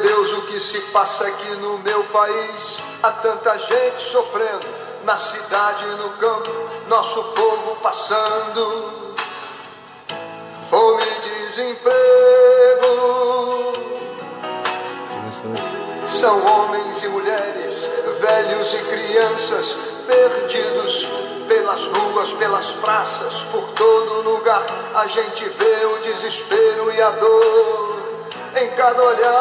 Deus, o que se passa aqui no meu país? Há tanta gente sofrendo, na cidade e no campo, nosso povo passando fome e desemprego. São homens e mulheres, velhos e crianças, perdidos pelas ruas, pelas praças, por todo lugar. A gente vê o desespero e a dor em cada olhar.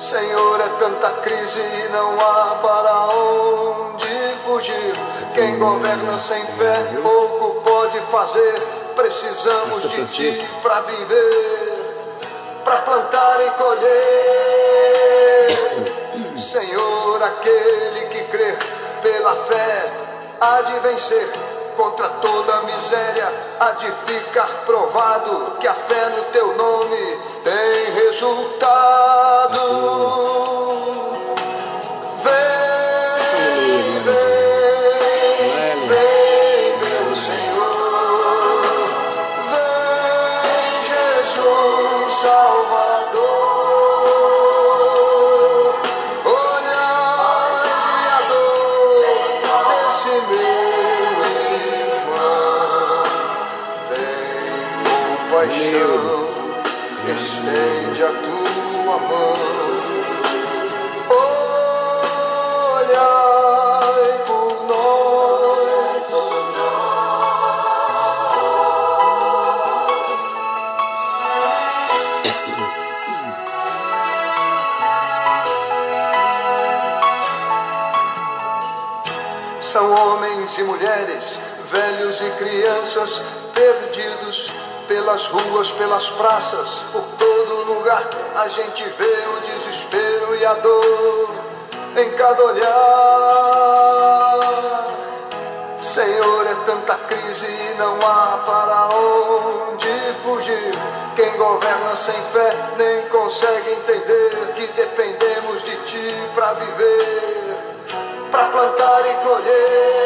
Senhor, é tanta crise e não há para onde fugir. Quem governa sem fé pouco pode fazer. Precisamos de ti para viver, para plantar e colher. Senhor, aquele que crer pela fé há de vencer. Contra toda miséria há de ficar provado que a fé no teu nome tem resultado. Vem, vem, vem, meu Senhor. Vem, Jesus Salvador. Olhai a dor desse meu irmão. Tem compaixão, estende a tua mão. Olhai por nós. São homens e mulheres, velhos e crianças, perdidos pelas ruas, pelas praças, por todo lugar. A gente vê o desespero e a dor em cada olhar. Senhor, é tanta crise e não há para onde fugir. Quem governa sem fé nem consegue entender que dependemos de ti para viver, para plantar e colher.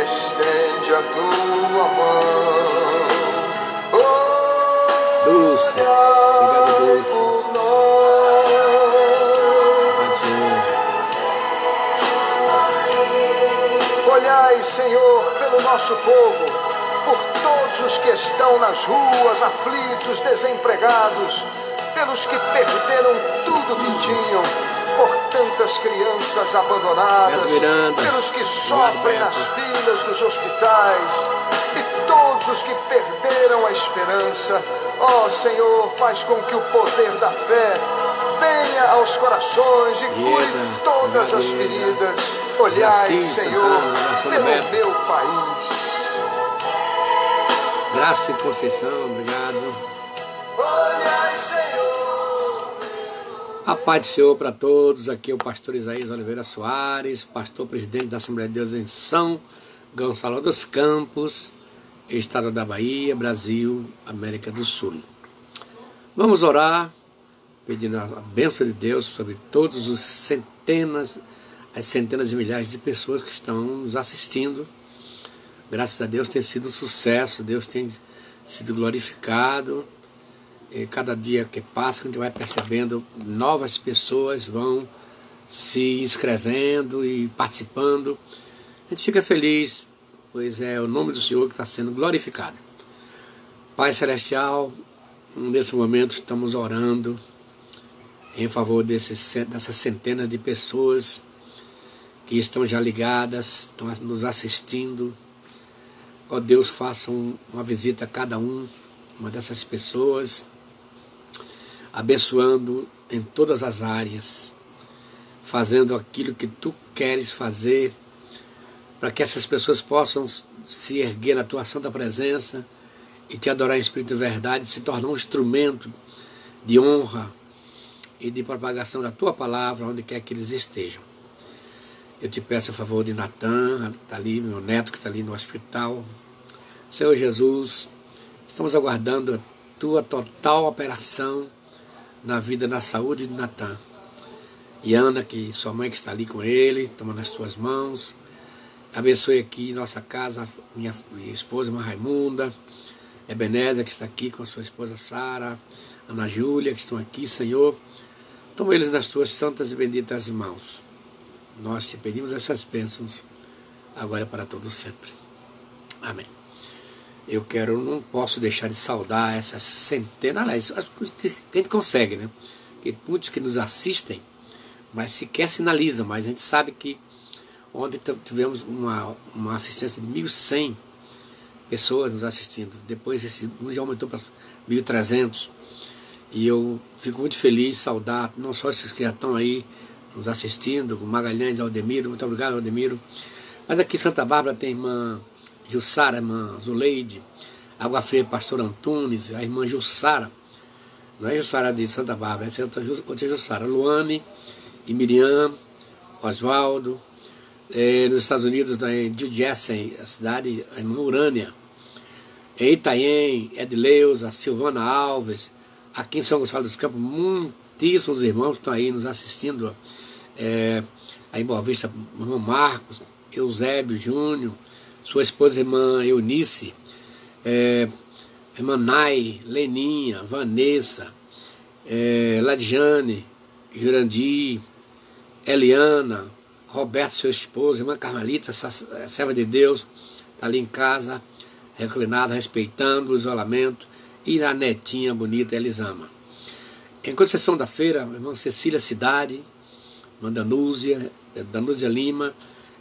Estende a tua mão. Dulce, obrigado, Dulce. Por nós. Olhai, Senhor, pelo nosso povo, por todos os que estão nas ruas, aflitos, desempregados, pelos que perderam tudo que tinham, por tantas crianças abandonadas, pelos que sofrem nas filas dos hospitais e todos os que perderam a esperança. Ó Senhor, faz com que o poder da fé venha aos corações e cure todas as feridas. Olhai, Senhor, pelo meu país. Graça e Conceição, obrigado. Olhai, Senhor. A paz do Senhor para todos. Aqui é o pastor Isaías Oliveira Soares, pastor presidente da Assembleia de Deus em São Gonçalo dos Campos, estado da Bahia, Brasil, América do Sul. Vamos orar, pedindo a bênção de Deus sobre todos os centenas e milhares de pessoas que estão nos assistindo. Graças a Deus tem sido um sucesso, Deus tem sido glorificado. E cada dia que passa, a gente vai percebendo, novas pessoas vão se inscrevendo e participando. A gente fica feliz, pois é o nome do Senhor que está sendo glorificado. Pai Celestial, nesse momento estamos orando em favor dessas centenas de pessoas que estão já ligadas, estão nos assistindo. Ó Deus, faça uma visita a cada uma dessas pessoas, abençoando em todas as áreas, fazendo aquilo que Tu queres fazer, para que essas pessoas possam se erguer na Tua santa presença e Te adorar em espírito e verdade, se tornar um instrumento de honra e de propagação da Tua palavra, onde quer que eles estejam. Eu te peço a favor de Natan, está ali, meu neto que está ali no hospital. Senhor Jesus, estamos aguardando a tua total operação na vida, na saúde de Natan. E Ana, que sua mãe que está ali com ele, toma nas suas mãos. Abençoe aqui nossa casa, minha esposa, irmã Raimunda, Ebenezer, que está aqui com a sua esposa Sara, Ana Júlia, que estão aqui, Senhor. Toma eles nas tuas santas e benditas mãos. Nós te pedimos essas bênçãos, agora e para todos sempre. Amém. Não posso deixar de saudar essas centenas, aliás, as coisas que a gente consegue, né? Porque muitos que nos assistem, mas sequer sinalizam, mas a gente sabe que ontem tivemos uma assistência de 1.100 pessoas nos assistindo. Depois esse número já aumentou para 1.300. E eu fico muito feliz, saudar, não só esses que já estão aí nos assistindo, o Magalhães, Aldemiro, muito obrigado, Aldemiro. Mas aqui em Santa Bárbara tem a irmã Jussara, a irmã Zuleide, Água Fria, pastor Antunes, a irmã Jussara, não é Jussara de Santa Bárbara, essa é outra Jussara, Luane e Miriam, Oswaldo, nos Estados Unidos, em New Jersey, a cidade, a irmã Urânia, em Itaém, Edileuza, Silvana Alves, aqui em São Gonçalo dos Campos, muitíssimos irmãos estão aí nos assistindo, aí em Boa Vista, irmão Marcos, Eusébio Júnior, sua esposa irmã Eunice, irmã Nai, Leninha, Vanessa, Ladjane, Jurandir, Eliana, Roberto, seu esposo, irmã Carmelita, serva de Deus, está ali em casa, reclinada, respeitando o isolamento, e a netinha bonita Elisama. Em concessão da feira, a irmã Cecília Cidade, irmã Danúzia Lima,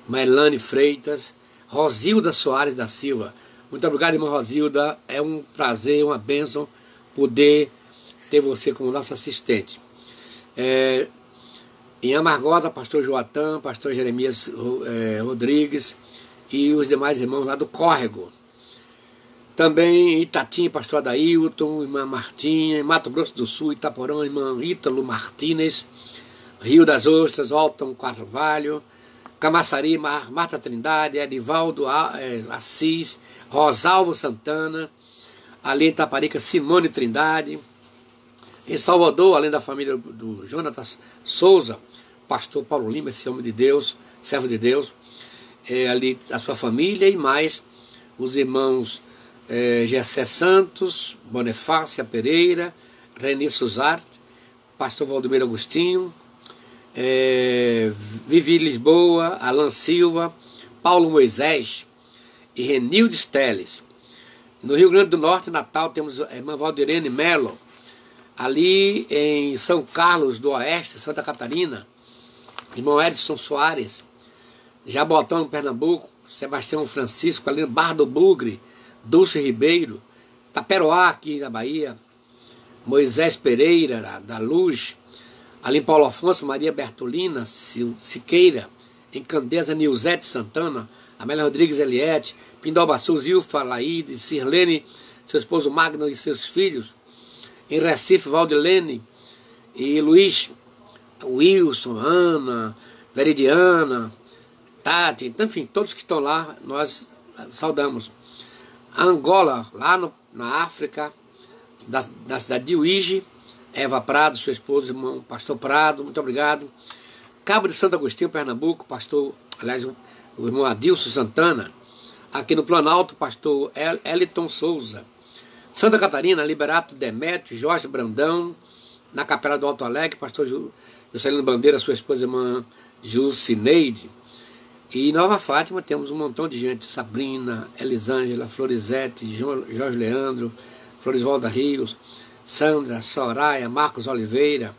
irmã Elane Freitas, Rosilda Soares da Silva. Muito obrigado, irmã Rosilda. É um prazer, uma bênção poder ter você como nosso assistente. Em Amargosa, pastor Joatã, pastor Jeremias Rodrigues e os demais irmãos lá do Córrego. Também em Itatim, pastor Adailton, irmã Martinha, em Mato Grosso do Sul, Itaporã, irmã Ítalo Martínez, Rio das Ostras, Alton Carvalho, Camaçari, Marta Trindade, Edivaldo Assis, Rosalvo Santana, ali em Itaparica, Simone Trindade, em Salvador, além da família do Jonatas Souza, pastor Paulo Lima, esse homem de Deus, servo de Deus, ali a sua família e mais os irmãos Gessé Santos, Bonifácia Pereira, Reni Suzarte, pastor Valdomiro Agostinho, Vivi Lisboa, Alan Silva, Paulo Moisés e Renildes Teles. No Rio Grande do Norte, Natal, temos a irmã Valdirene Melo. Ali em São Carlos do Oeste, Santa Catarina, irmão Edson Soares. Jabotão, em Pernambuco, Sebastião Francisco, ali no Barra do Bugre, Dulce Ribeiro, Taperoá, aqui na Bahia, Moisés Pereira, da Luz, ali em Paulo Afonso, Maria Bertolina Siqueira, em Candeza, Nilzete Santana, Amélia Rodrigues Eliette, Pindobaçu, Zilfa, Laíde, Sirlene, seu esposo Magno e seus filhos, em Recife, Valdilene e Luiz, Wilson, Ana, Veridiana, Tati, enfim, todos que estão lá, nós saudamos. Angola, lá na África, da cidade de Uíge, Eva Prado, seu esposo, irmão pastor Prado, muito obrigado. Cabo de Santo Agostinho, Pernambuco, pastor, aliás, o irmão Adilson Santana. Aqui no Planalto, pastor Eliton Souza. Santa Catarina, Liberato Demétrio, Jorge Brandão. Na Capela do Alto Alegre, pastor Juscelino Bandeira, sua esposa, irmã Jucineide. E em Nova Fátima temos um montão de gente, Sabrina, Elisângela, Florizete, Jorge Leandro, Florisvalda Rios, Sandra, Soraya, Marcos Oliveira,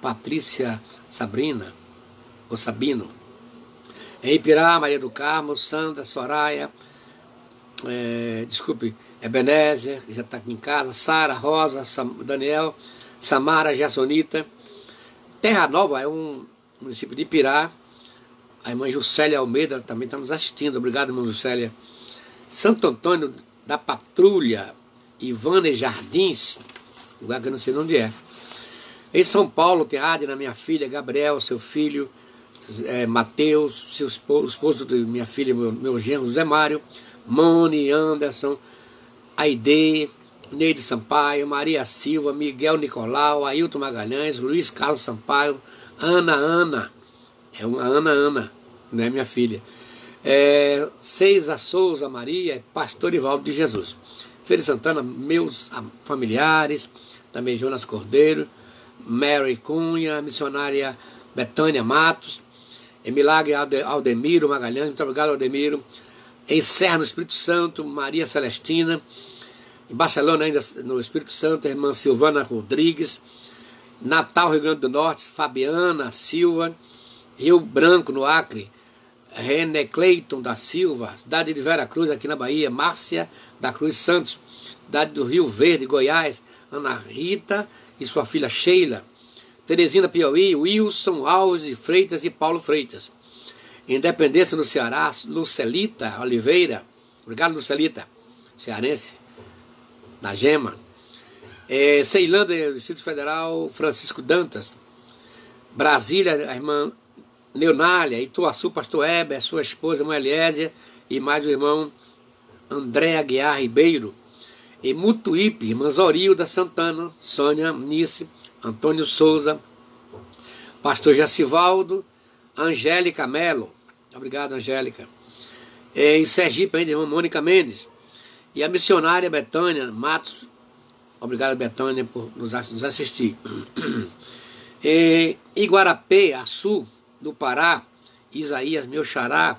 Patrícia Sabrina, ou Sabino. Em Ipirá, Maria do Carmo, Sandra, Soraya, Ebenezer, que já está aqui em casa, Sara, Rosa, Daniel, Samara, Gessonita. Terra Nova é um município de Ipirá. A irmã Juscelia Almeida também está nos assistindo. Obrigado, irmã Juscelia. Santo Antônio da Patrulha, Ivane Jardins, lugar que eu não sei onde é. Em São Paulo tem Adna, minha filha, Gabriel, seu filho, Mateus, seu esposo de minha filha, meu genro, José Mário, Moni, Anderson, Aide, Neide Sampaio, Maria Silva, Miguel Nicolau, Ailton Magalhães, Luiz Carlos Sampaio, Ana, é uma Ana, não é minha filha, Ceiza Souza Maria, Pastor Ivaldo de Jesus, Feira Santana, meus familiares, também Jonas Cordeiro, Mary Cunha, missionária Betânia Matos, Milagre Aldemiro Magalhães, muito obrigado, Aldemiro. Em Serra, no Espírito Santo, Maria Celestina. Em Barcelona, ainda no Espírito Santo, a irmã Silvana Rodrigues. Natal, Rio Grande do Norte, Fabiana Silva. Rio Branco, no Acre, René Cleiton da Silva. Cidade de Vera Cruz, aqui na Bahia, Márcia da Cruz Santos. Cidade do Rio Verde, Goiás, Ana Rita e sua filha Sheila. Teresina, Piauí, Wilson Alves de Freitas e Paulo Freitas. Independência no Ceará, Lucelita Oliveira, obrigado Lucelita, cearense, da Gema. Ceilândia, Distrito Federal, Francisco Dantas. Brasília, a irmã Leonália, Ituaçu, Pastor Heber, sua esposa, irmã Eliésia, e mais o irmão André Aguiar Ribeiro. E Mutuípe, irmã Zorilda Santana, Sônia Nice, Antônio Souza, Pastor Jacivaldo, Angélica Melo, obrigado Angélica. Em Sergipe ainda, irmã Mônica Mendes. E a missionária Betânia Matos, obrigado Betânia por nos assistir. Em Iguarapé, Açu, do Pará, Isaías, meu xará,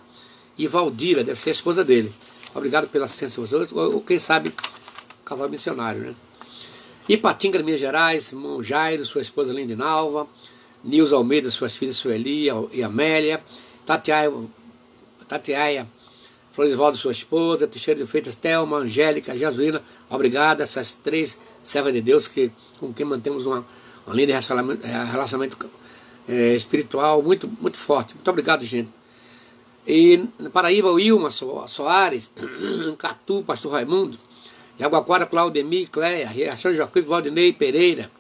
e Valdira, deve ser a esposa dele. Obrigado pela assistência de vocês, ou quem sabe, casal missionário, né? Ipatinga, Minas Gerais, irmão Jairo, sua esposa Lindinalva, Nilza Almeida, suas filhas Sueli e Amélia, Tatiaia Florisvaldo, sua esposa, Teixeira de Freitas, Thelma, Angélica, Jesuína, obrigado, essas três servas de Deus com quem mantemos um lindo relacionamento espiritual muito, muito forte. Muito obrigado, gente. E na Paraíba, o Ilma Soares, em Catu, Pastor Raimundo, Jaguaquara, Claudemir, Cléia, Riachão Jacuí, Valdinei Pereira,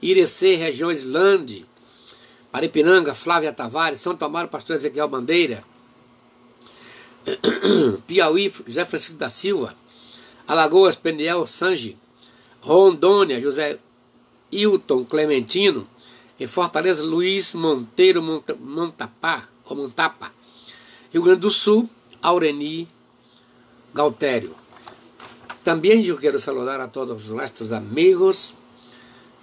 Irecê, Regiões Lande, Paripiranga, Flávia Tavares, Santo Amaro, Pastor Ezequiel Bandeira, Piauí, José Francisco da Silva, Alagoas, Peniel Sanji, Rondônia, José Hilton Clementino, em Fortaleza, Luiz Monteiro Montapa, Rio Grande do Sul, Aureni Galtério. Também eu quero saludar a todos os nossos amigos,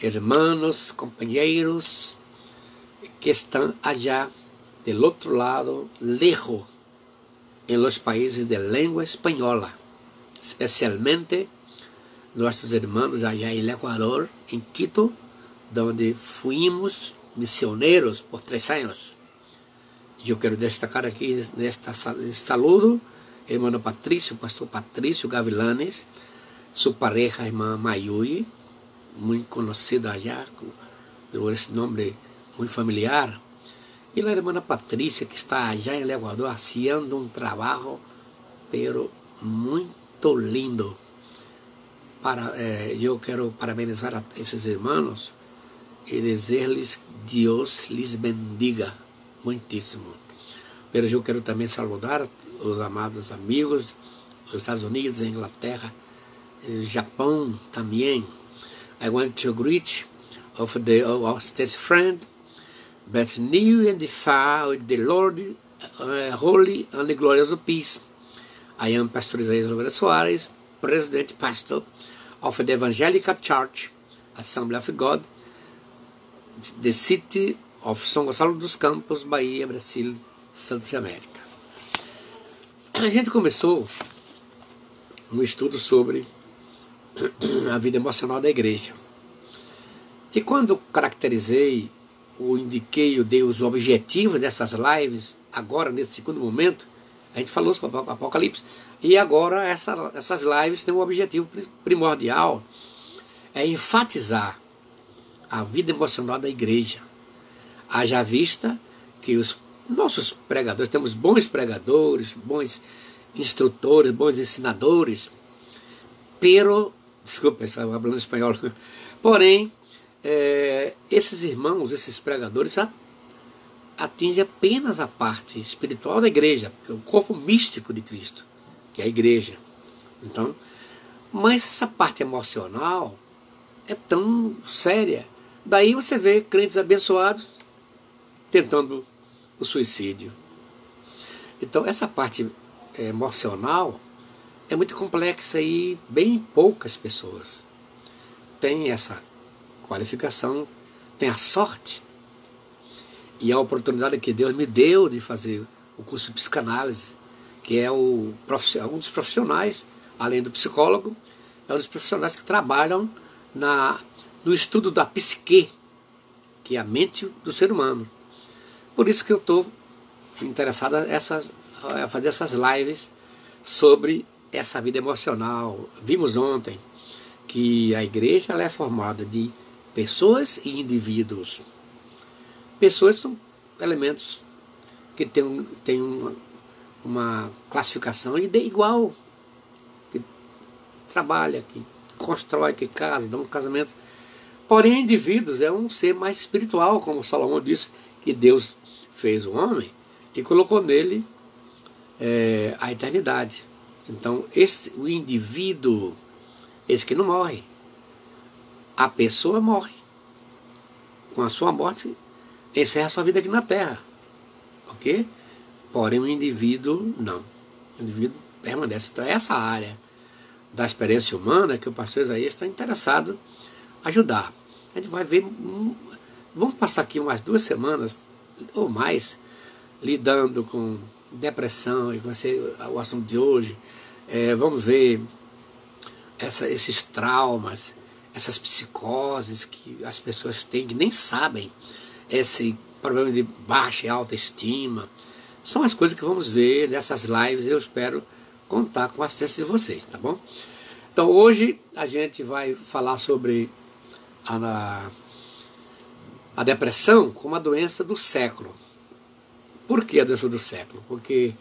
hermanos, companheiros que estão allá del outro lado, lejos, em los países de língua espanhola, especialmente nossos irmãos allá em Equador, em Quito, onde fuimos misioneros por 3 anos. Eu quero destacar aqui neste saludo, hermano Patrício, pastor Patrício Gavilanes, sua pareja, irmã Mayui, muito conhecida allá, por esse nome muito familiar, e a irmã Patrícia, que está allá em Equador, fazendo um trabalho, pero muito lindo. Eu quero parabenizar a esses irmãos e dizer-lhes Deus lhes bendiga muitíssimo. Mas eu quero também saludar os amados amigos dos Estados Unidos, Inglaterra, Japão também. I want to greet of our state friend, but new and far with the Lord, holy and glorious peace. I am Pastor Isaías Oliveira Soares, President Pastor of the Evangelical Church, Assembly of God, the city of São Gonçalo dos Campos, Bahia, Brasil, Santos de América. A gente começou um estudo sobre a vida emocional da igreja. E quando caracterizei, indiquei, eu dei os objetivos dessas lives, agora nesse segundo momento, a gente falou sobre o Apocalipse. E agora essas lives têm um objetivo primordial, é enfatizar a vida emocional da igreja. Haja vista que os nossos pregadores, temos bons pregadores, bons instrutores, bons ensinadores, desculpa, estava falando espanhol, porém, esses irmãos, esses pregadores, atinge apenas a parte espiritual da igreja, que é o corpo místico de Cristo, que é a igreja. Então, mas essa parte emocional é tão séria. Daí você vê crentes abençoados tentando o suicídio. Então essa parte emocional é muito complexa e bem poucas pessoas têm essa qualificação, têm a sorte e a oportunidade que Deus me deu de fazer o curso de psicanálise, que é um dos profissionais, além do psicólogo, é um dos profissionais que trabalham no estudo da psique, que é a mente do ser humano. Por isso que eu estou interessado a fazer essas lives sobre essa vida emocional. Vimos ontem que a igreja ela é formada de pessoas e indivíduos. Pessoas são elementos que têm uma classificação igual, que trabalha, que constrói, que casa, dá um casamento. Porém, indivíduos é um ser mais espiritual, como Salomão disse, que Deus fez o homem e colocou nele a eternidade. Então, o indivíduo, esse que não morre, a pessoa morre. Com a sua morte, encerra a sua vida aqui na Terra. Ok? Porém, o indivíduo não. O indivíduo permanece. Então, essa área da experiência humana que o pastor Isaías está interessado em ajudar. A gente vai ver, vamos passar aqui umas 2 semanas ou mais lidando com depressão, que vai ser o assunto de hoje. Vamos ver esses traumas, essas psicoses que as pessoas têm, que nem sabem, esse problema de baixa e alta estima. São as coisas que vamos ver nessas lives e eu espero contar com a assistência de vocês, tá bom? Então hoje a gente vai falar sobre a depressão como a doença do século. Por que a doença do século? Porque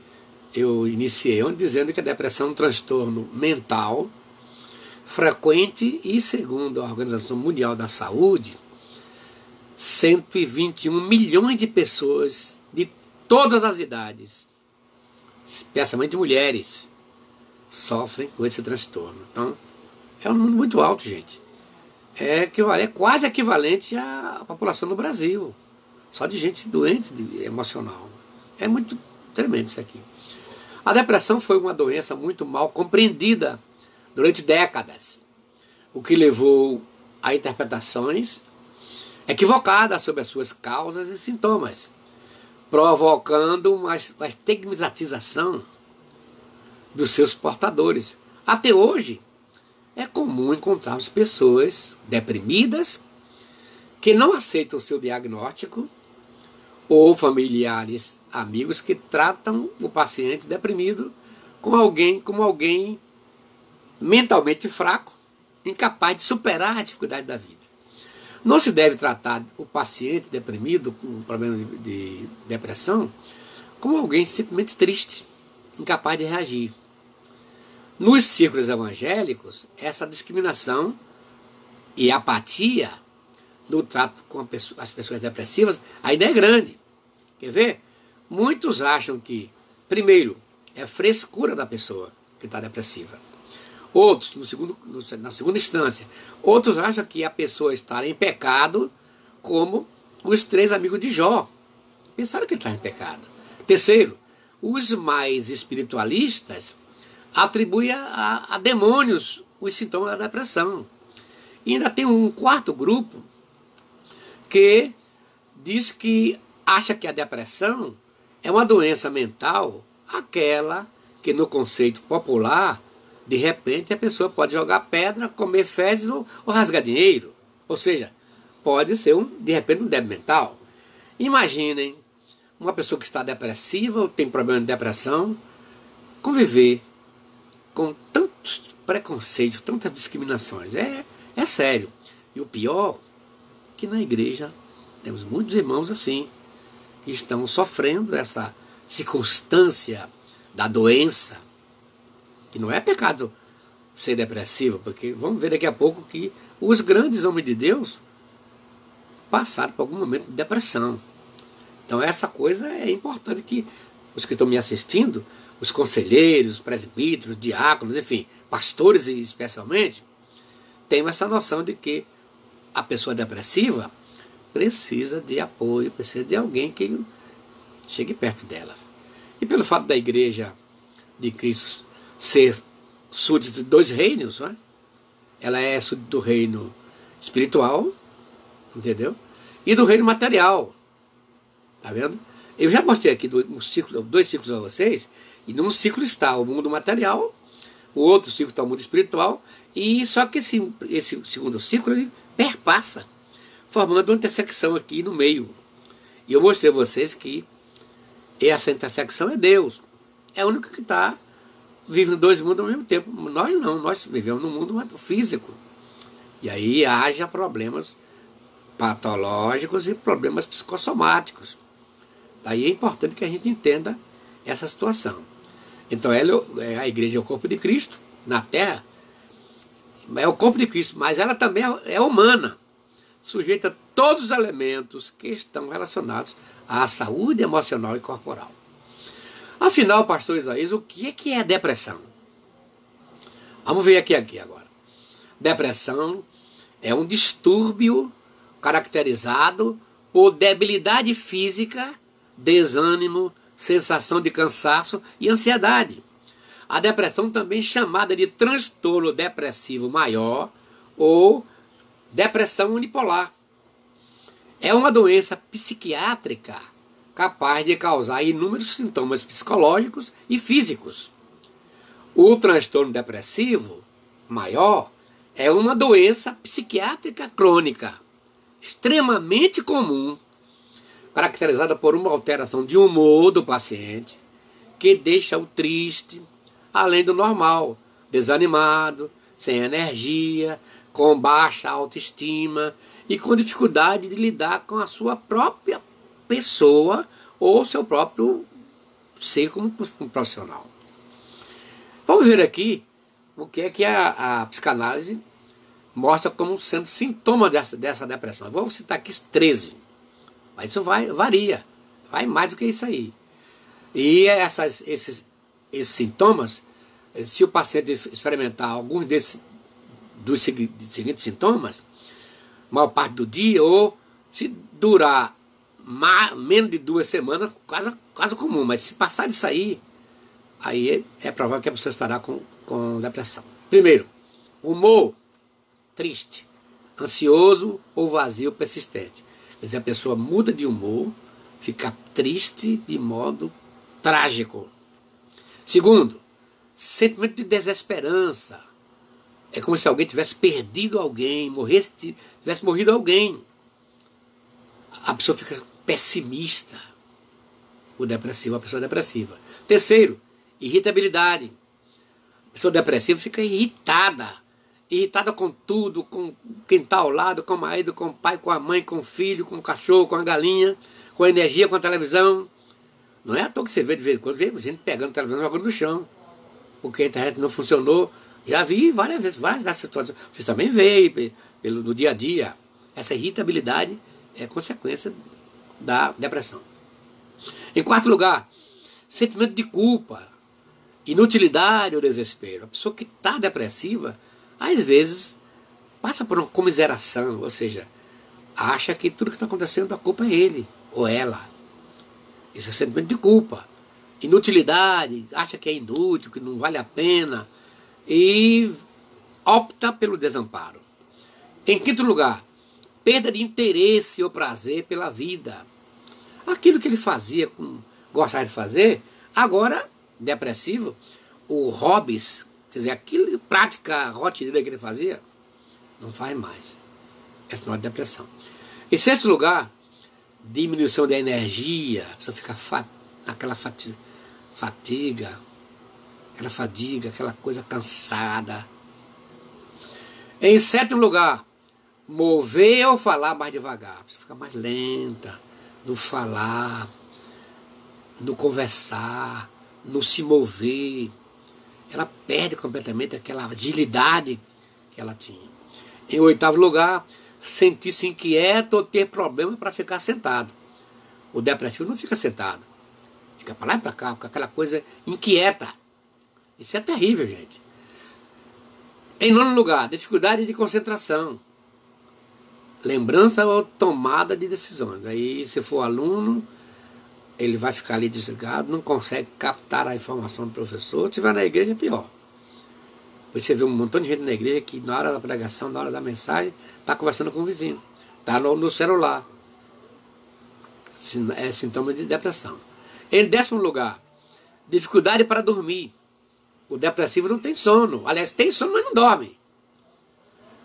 eu iniciei ontem dizendo que a depressão é um transtorno mental frequente e, segundo a Organização Mundial da Saúde, 121 milhões de pessoas de todas as idades, especialmente mulheres, sofrem com esse transtorno. Então, é um número muito alto, gente. É quase equivalente à população do Brasil, só de gente doente emocional. É muito tremendo isso aqui. A depressão foi uma doença muito mal compreendida durante décadas, o que levou a interpretações equivocadas sobre as suas causas e sintomas, provocando uma estigmatização dos seus portadores. Até hoje, é comum encontrarmos pessoas deprimidas que não aceitam o seu diagnóstico ou familiares, amigos que tratam o paciente deprimido como alguém mentalmente fraco, incapaz de superar a dificuldade da vida. Não se deve tratar o paciente deprimido com problema de depressão como alguém simplesmente triste, incapaz de reagir. Nos círculos evangélicos, essa discriminação e apatia no trato com as pessoas depressivas ainda é grande. Quer ver? Muitos acham que, primeiro, é frescura da pessoa que está depressiva. Outros, na segunda instância, outros acham que a pessoa está em pecado, como os 3 amigos de Jó. Pensaram que ele está em pecado. Terceiro, os mais espiritualistas atribuem a demônios os sintomas da depressão. E ainda tem um quarto grupo que diz que acha que a depressão é uma doença mental, aquela que no conceito popular, de repente a pessoa pode jogar pedra, comer fezes ou rasgar dinheiro. Ou seja, pode ser de repente um débil mental. Imaginem uma pessoa que está depressiva ou tem problema de depressão conviver com tantos preconceitos, tantas discriminações. É sério. E o pior é que na igreja temos muitos irmãos assim, que estão sofrendo essa circunstância da doença, que não é pecado ser depressivo, porque vamos ver daqui a pouco que os grandes homens de Deus passaram por algum momento de depressão. Então essa coisa é importante que os que estão me assistindo, os conselheiros, os presbíteros, diáconos, enfim, pastores especialmente, tenham essa noção de que a pessoa depressiva precisa de apoio, precisa de alguém que chegue perto delas. E pelo fato da igreja de Cristo ser súdito de dois reinos, né? Ela é súdito do reino espiritual, entendeu? E do reino material. Tá vendo? Eu já mostrei aqui dois ciclos a vocês, e num ciclo está o mundo material, o outro ciclo está o mundo espiritual, e só que esse segundo ciclo ele perpassa, formando uma intersecção aqui no meio. E eu mostrei a vocês que essa intersecção é Deus. É o único que está vivendo dois mundos ao mesmo tempo. Nós não, nós vivemos no mundo físico. E aí haja problemas patológicos e problemas psicossomáticos. Daí é importante que a gente entenda essa situação. Então a igreja é o corpo de Cristo na terra, é o corpo de Cristo, mas ela também é humana, sujeita a todos os elementos que estão relacionados à saúde emocional e corporal. Afinal, pastor Isaías, o que é depressão? Vamos ver aqui agora. Depressão é um distúrbio caracterizado por debilidade física, desânimo, sensação de cansaço e ansiedade. A depressão também chamada de transtorno depressivo maior ou depressão unipolar. É uma doença psiquiátrica capaz de causar inúmeros sintomas psicológicos e físicos. O transtorno depressivo maior é uma doença psiquiátrica crônica, extremamente comum, caracterizada por uma alteração de humor do paciente, que deixa-o triste, além do normal, desanimado, sem energia, com baixa autoestima e com dificuldade de lidar com a sua própria pessoa ou seu próprio ser como profissional. Vamos ver aqui o que é que a psicanálise mostra como sendo sintoma dessa depressão. Eu vou citar aqui 13, mas isso varia, vai mais do que isso aí. E esses sintomas, se o paciente experimentar alguns dos seguintes sintomas, maior parte do dia, ou se durar menos de 2 semanas, quase comum, mas se passar disso aí é provável que a pessoa estará com depressão. Primeiro, humor triste, ansioso ou vazio persistente. Quer dizer, a pessoa muda de humor, fica triste de modo trágico. Segundo, sentimento de desesperança. É como se alguém tivesse perdido alguém, tivesse morrido alguém. A pessoa fica pessimista. A pessoa depressiva. Terceiro, irritabilidade. A pessoa depressiva fica irritada com tudo, com quem está ao lado, com o marido, com o pai, com a mãe, com o filho, com o cachorro, com a galinha, com a energia, com a televisão. Não é à toa que você vê de vez em quando, gente pegando a televisão e jogando no chão, porque a internet não funcionou. Já vi várias dessas situações. Vocês também veem no dia a dia. Essa irritabilidade é consequência da depressão. Em quarto lugar, sentimento de culpa, inutilidade ou desespero. A pessoa que está depressiva, às vezes, passa por uma comiseração, ou seja, acha que tudo que está acontecendo, a culpa é ele ou ela. Esse é sentimento de culpa. Inutilidade, acha que é inútil, que não vale a pena, e opta pelo desamparo. Em quinto lugar, perda de interesse ou prazer pela vida. Aquilo que ele fazia, gostava de fazer, agora, depressivo, o hobbies, quer dizer, aquilo, prática rotineira que ele fazia, não faz mais. É sinal de depressão. Em sexto lugar, diminuição da energia, a pessoa fica aquela fadiga, aquela coisa cansada. Em sétimo lugar, mover ou falar mais devagar. Você fica mais lenta no falar, no conversar, no se mover. Ela perde completamente aquela agilidade que ela tinha. Em oitavo lugar, sentir-se inquieto ou ter problema para ficar sentado. O depressivo não fica sentado. Fica para lá e para cá, com aquela coisa inquieta. Isso é terrível, gente. Em nono lugar, dificuldade de concentração. Lembrança ou tomada de decisões. Aí, se for aluno, ele vai ficar ali desligado, não consegue captar a informação do professor. Se vai na igreja, é pior. Você vê um montão de gente na igreja que na hora da pregação, na hora da mensagem, está conversando com o vizinho. Está no celular. É sintoma de depressão. Em décimo lugar, dificuldade para dormir. O depressivo não tem sono. Aliás, tem sono, mas não dorme.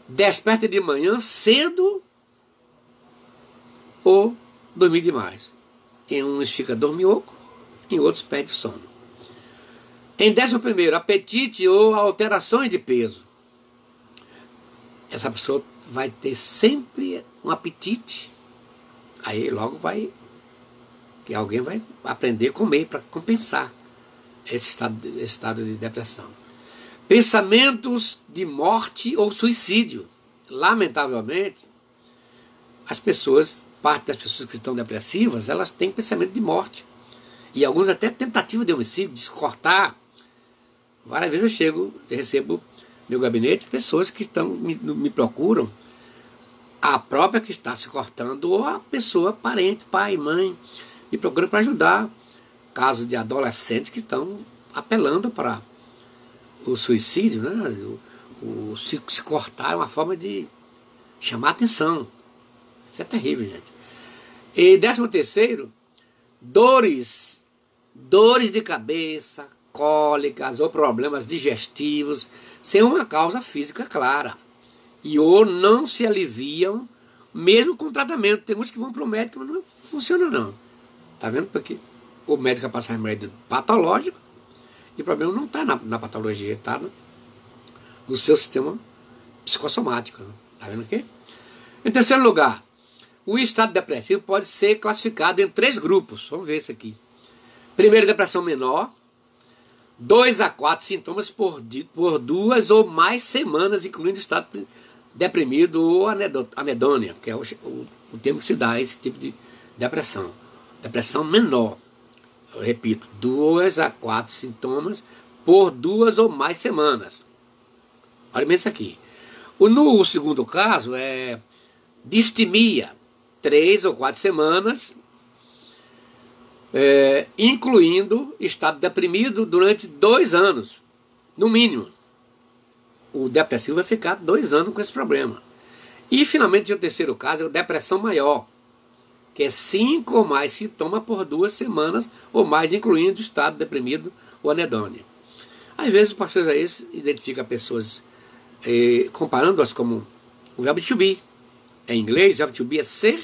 Desperta de manhã cedo ou dormir demais. Em uns fica dorminhoco, em outros perde o sono. Em 11º, apetite ou alterações de peso. Essa pessoa vai ter sempre um apetite. Aí logo que alguém vai aprender a comer para compensar esse estado de depressão. Pensamentos de morte ou suicídio. Lamentavelmente, parte das pessoas que estão depressivas, elas têm pensamento de morte. E alguns até tentativa de homicídio, de se cortar. Várias vezes eu recebo no meu gabinete pessoas que me procuram, a própria que está se cortando, ou a pessoa, parente, pai, mãe, me procuram para ajudar. Casos de adolescentes que estão apelando para o suicídio, né? Se cortar é uma forma de chamar atenção. Isso é terrível, gente. E 13º, dores de cabeça, cólicas ou problemas digestivos, sem uma causa física clara. E ou não se aliviam, mesmo com tratamento. Tem muitos que vão para o médico, mas não funciona não. Está vendo? Porque o médico vai passar remédio patológico, e o problema não está na patologia, está no seu sistema psicossomático. Está vendo aqui? Em terceiro lugar, o estado depressivo pode ser classificado em 3 grupos. Vamos ver isso aqui. Primeiro, depressão menor. 2 a 4 sintomas por 2 ou mais semanas, incluindo estado deprimido ou anedônia, que é o termo que se dá a esse tipo de depressão. Depressão menor. Eu repito, 2 a 4 sintomas por 2 ou mais semanas. Olha bem isso aqui. No segundo caso é distimia, 3 ou 4 semanas, incluindo estado deprimido durante 2 anos, no mínimo. O depressivo vai ficar 2 anos com esse problema. E finalmente o terceiro caso é a depressão maior, que é 5 ou mais sintomas por 2 semanas ou mais, incluindo estado deprimido ou anedônia. Às vezes o pastor Isaías identifica pessoas comparando-as como o verbo to be. Em inglês, o verbo to be é ser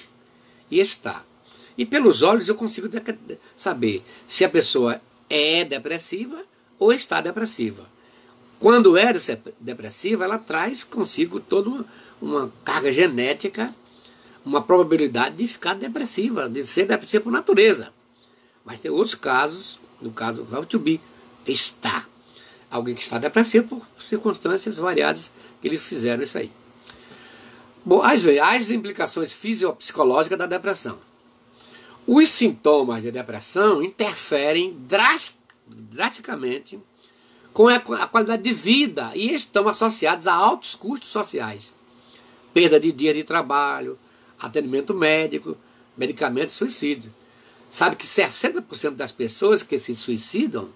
e estar. E pelos olhos eu consigo saber se a pessoa é depressiva ou está depressiva. Quando é depressiva, ela traz consigo toda uma carga genética, uma probabilidade de ficar depressiva, de ser depressiva por natureza. Mas tem outros casos, no caso do to be, está. Alguém que está depressivo por circunstâncias variadas que eles fizeram isso aí. Bom, as implicações fisiopsicológicas da depressão. Os sintomas de depressão interferem drasticamente com a qualidade de vida e estão associados a altos custos sociais. Perda de dias de trabalho, atendimento médico, medicamentos e suicídio. Sabe que 60% das pessoas que se suicidam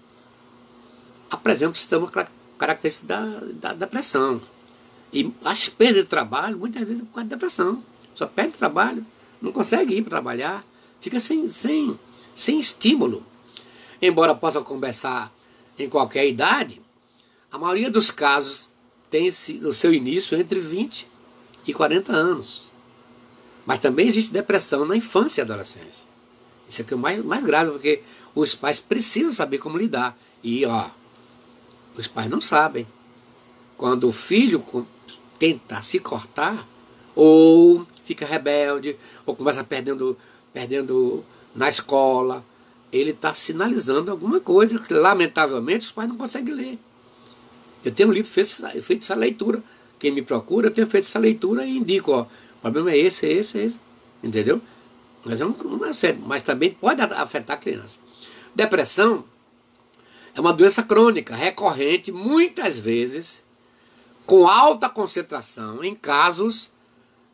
apresentam o sistema característico da depressão. E as perdas de trabalho, muitas vezes, é por causa da depressão. Só perde trabalho, não consegue ir para trabalhar, fica sem estímulo. Embora possa conversar em qualquer idade, a maioria dos casos tem o seu início entre 20 e 40 anos. Mas também existe depressão na infância e adolescência. Isso aqui é o mais grave, porque os pais precisam saber como lidar. E, os pais não sabem. Quando o filho tenta se cortar, ou fica rebelde, ou começa perdendo na escola, ele está sinalizando alguma coisa que, lamentavelmente, os pais não conseguem ler. Eu tenho feito essa leitura. Quem me procura, eu tenho feito essa leitura e indico, o problema é esse. Entendeu? não é sério, mas também pode afetar a criança. Depressão é uma doença crônica, recorrente, muitas vezes, com alta concentração em casos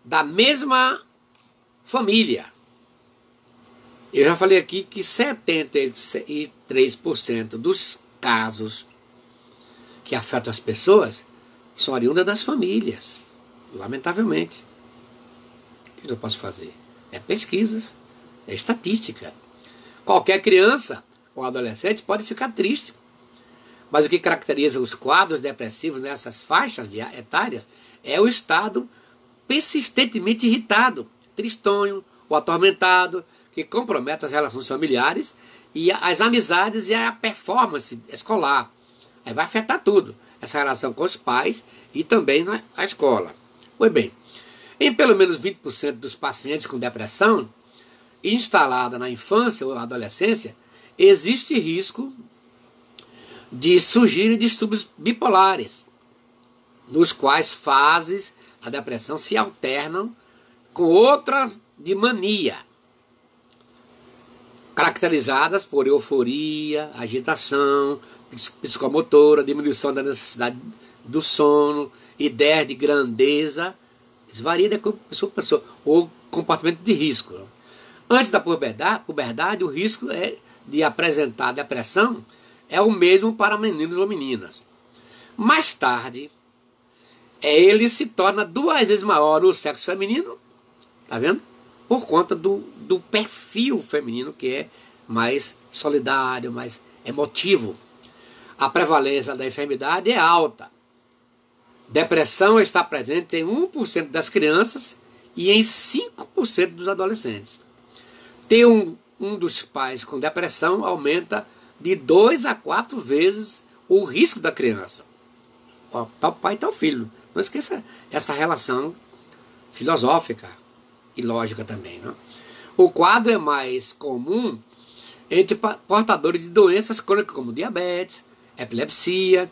da mesma família. Eu já falei aqui que 73% dos casos que afetam as pessoas são oriundas das famílias, lamentavelmente. O que eu posso fazer? É pesquisas, é estatística. Qualquer criança ou adolescente pode ficar triste, mas o que caracteriza os quadros depressivos nessas faixas etárias é o estado persistentemente irritado, tristonho ou atormentado, que compromete as relações familiares e as amizades e a performance escolar. Aí vai afetar tudo, essa relação com os pais e também na escola. Pois bem, em pelo menos 20% dos pacientes com depressão instalada na infância ou adolescência, existe risco de surgirem distúrbios bipolares, nos quais fases da depressão se alternam com outras de mania, caracterizadas por euforia, agitação psicomotora, diminuição da necessidade do sono, ideia de grandeza. Isso varia de pessoa para pessoa, ou comportamento de risco. Antes da puberdade, o risco de apresentar depressão é o mesmo para meninos ou meninas. Mais tarde, ele se torna 2 vezes maior no sexo feminino, tá vendo? Por conta do perfil feminino, que é mais solidário, mais emotivo. A prevalência da enfermidade é alta. Depressão está presente em 1% das crianças e em 5% dos adolescentes. Ter um dos pais com depressão aumenta de 2 a 4 vezes o risco da criança. Tal pai, tal filho. Não esqueça essa relação filosófica e lógica também. Não? O quadro é mais comum entre portadores de doenças crônicas como diabetes, epilepsia,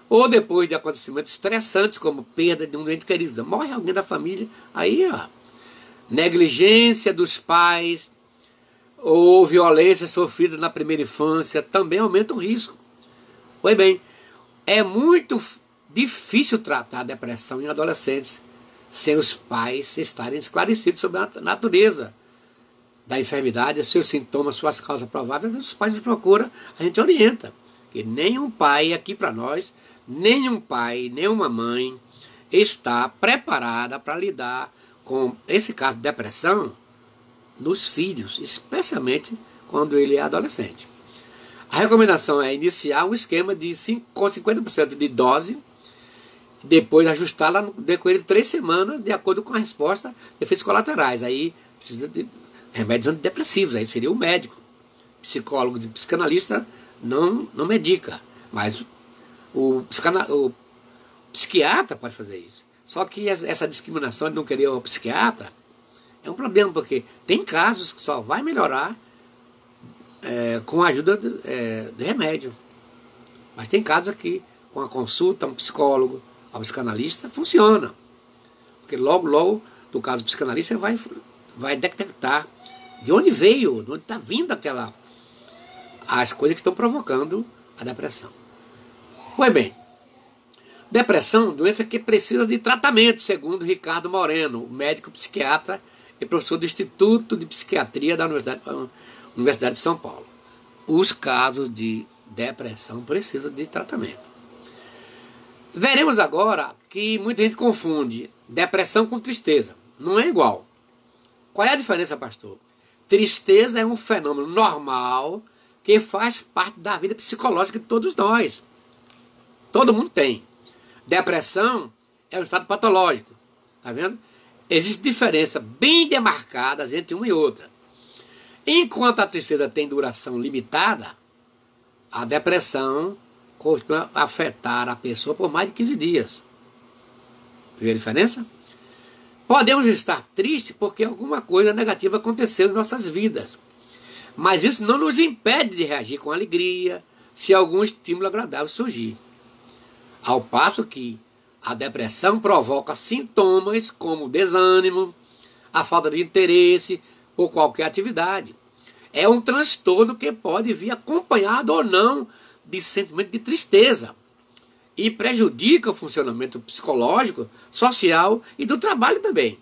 ou depois de acontecimentos estressantes como perda de um ente querido. Morre alguém da família, aí negligência dos pais ou violência sofrida na primeira infância também aumenta o risco. Pois bem, é muito difícil tratar a depressão em adolescentes sem os pais estarem esclarecidos sobre a natureza da enfermidade, seus sintomas, suas causas prováveis. Os pais nos procuram, a gente orienta. Que nenhum pai aqui para nós, nenhum pai, nenhuma mãe está preparada para lidar com esse caso de depressão nos filhos, especialmente quando ele é adolescente. A recomendação é iniciar um esquema com 50% de dose, depois ajustá-la no decorrer de 3 semanas, de acordo com a resposta de efeitos colaterais. Aí precisa de remédios antidepressivos, aí seria o médico. Psicólogo e psicanalista não medica, mas o psiquiatra pode fazer isso. Só que essa discriminação de não querer o psiquiatra é um problema, porque tem casos que só vai melhorar com a ajuda de remédio. Mas tem casos aqui, com a consulta a um psicólogo, ao psicanalista, funciona. Porque logo, no caso do psicanalista, você vai detectar de onde veio, de onde está vindo as coisas que estão provocando a depressão. Pois bem, depressão, doença que precisa de tratamento, segundo Ricardo Moreno, médico psiquiatra e professor do Instituto de Psiquiatria da Universidade de São Paulo. Os casos de depressão precisam de tratamento. Veremos agora que muita gente confunde depressão com tristeza. Não é igual. Qual é a diferença, pastor? Tristeza é um fenômeno normal que faz parte da vida psicológica de todos nós. Todo mundo tem. Depressão é um estado patológico. Tá vendo? Existe diferença bem demarcadas entre uma e outra. Enquanto a tristeza tem duração limitada, a depressão costuma afetar a pessoa por mais de 15 dias. Viu a diferença? Podemos estar tristes porque alguma coisa negativa aconteceu em nossas vidas. Mas isso não nos impede de reagir com alegria se algum estímulo agradável surgir. Ao passo que a depressão provoca sintomas como desânimo, a falta de interesse, por qualquer atividade. É um transtorno que pode vir acompanhado ou não de sentimento de tristeza e prejudica o funcionamento psicológico, social e do trabalho também.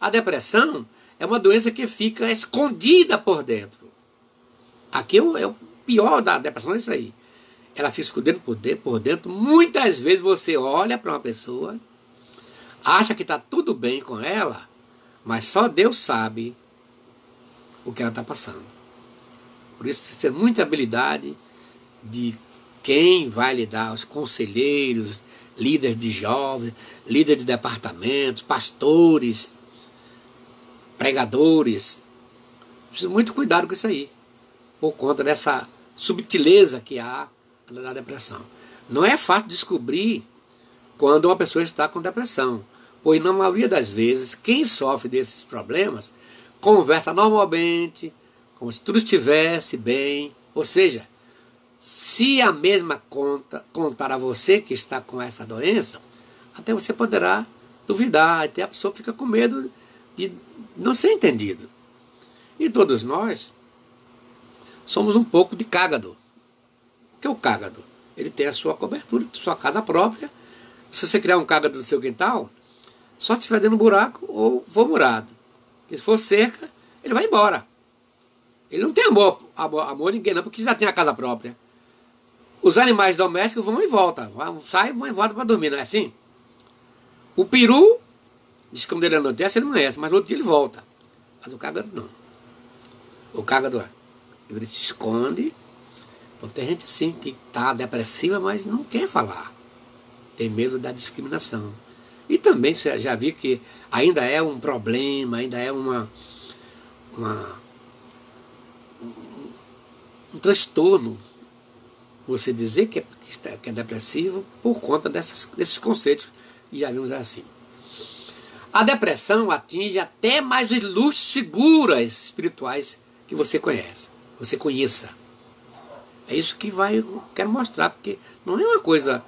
A depressão é uma doença que fica escondida por dentro. Aqui é o pior da depressão, é isso aí. Ela fica escondida por dentro. Muitas vezes você olha para uma pessoa, acha que está tudo bem com ela, mas só Deus sabe o que ela está passando. Por isso, precisa ter muita habilidade de quem vai lidar, os conselheiros, líderes de jovens, líderes de departamentos, pastores, pregadores. Precisa muito cuidado com isso aí, por conta dessa subtileza que há na depressão. Não é fácil descobrir quando uma pessoa está com depressão, pois na maioria das vezes quem sofre desses problemas conversa normalmente, como se tudo estivesse bem. Ou seja, se a mesma contar a você que está com essa doença, até você poderá duvidar, até a pessoa fica com medo de não ser entendido. E todos nós somos um pouco de cágado. O que é o cágado? Ele tem a sua cobertura, sua casa própria. Se você criar um cágado no seu quintal, só se estiver dentro de um buraco ou for murado. E se for cerca, ele vai embora. Ele não tem amor a ninguém não, porque já tem a casa própria. Os animais domésticos vão e voltam. Saem, vão e voltam para dormir, não é assim? O peru, diz que quando ele anoitece, ele amanhece, mas no outro dia ele volta. Mas o cágado não. O cágado, ele se esconde. Então tem gente assim que está depressiva, mas não quer falar. Tem medo da discriminação. E também você já viu que ainda é um problema, ainda é um transtorno você dizer que é depressivo por conta desses conceitos que já vimos assim. A depressão atinge até mais ilustres figuras espirituais que você conheça. É isso que eu quero mostrar, porque não é uma coisa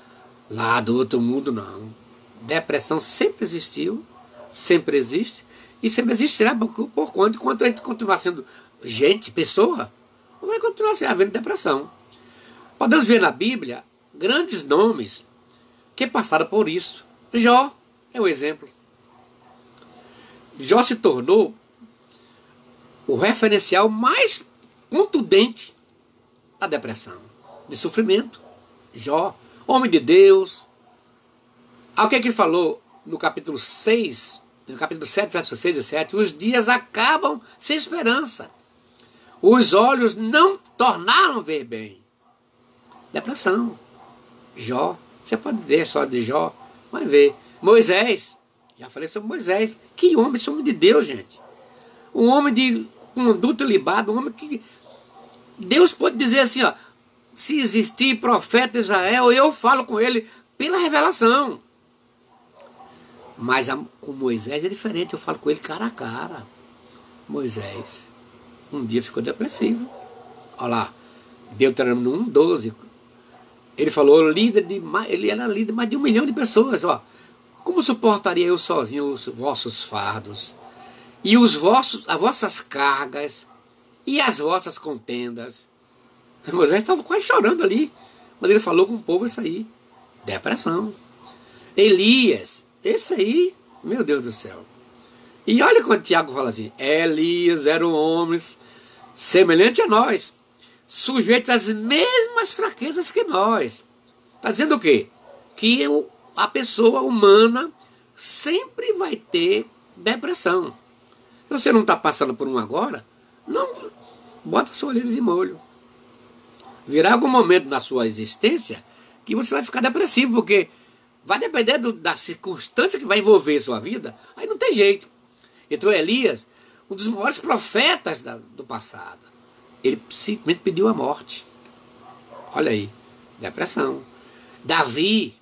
lá do outro mundo, não. Depressão sempre existiu, sempre existe, e sempre existirá por conta, enquanto a gente continuar sendo gente, pessoa, vai continuar havendo depressão. Podemos ver na Bíblia grandes nomes que passaram por isso. Jó é o exemplo. Jó se tornou o referencial mais contundente da depressão, de sofrimento. Jó, homem de Deus. O que é que ele falou no capítulo 6, no capítulo 7, versos 6 e 7? Os dias acabam sem esperança. Os olhos não tornaram a ver bem. Depressão. Jó. Você pode ver a história de Jó. Vai ver. Moisés. Já falei sobre Moisés. Que homem, esse homem de Deus, gente. Um homem de conduta ilibada, um homem que Deus pode dizer assim, ó, se existir profeta de Israel, eu falo com ele pela revelação. Mas com Moisés é diferente, eu falo com ele cara a cara. Moisés, um dia ficou depressivo. Olha lá, Deuteronômio 1:12. Ele falou, ele era líder de mais de 1 milhão de pessoas. Ó, como suportaria eu sozinho os vossos fardos? E as vossas cargas e as vossas contendas? Moisés estava quase chorando ali, mas ele falou com o povo isso aí. Depressão. Elias, esse aí, meu Deus do céu. E olha quando Tiago fala assim, Elias era um homem semelhante a nós, sujeito às mesmas fraquezas que nós. Está dizendo o quê? Que a pessoa humana sempre vai ter depressão. Se você não está passando por um agora, não bota sua orelha de molho. Virá algum momento na sua existência que você vai ficar depressivo, porque vai depender da circunstância que vai envolver sua vida, aí não tem jeito. Então Elias, um dos maiores profetas do passado, ele simplesmente pediu a morte. Olha aí, depressão. Davi,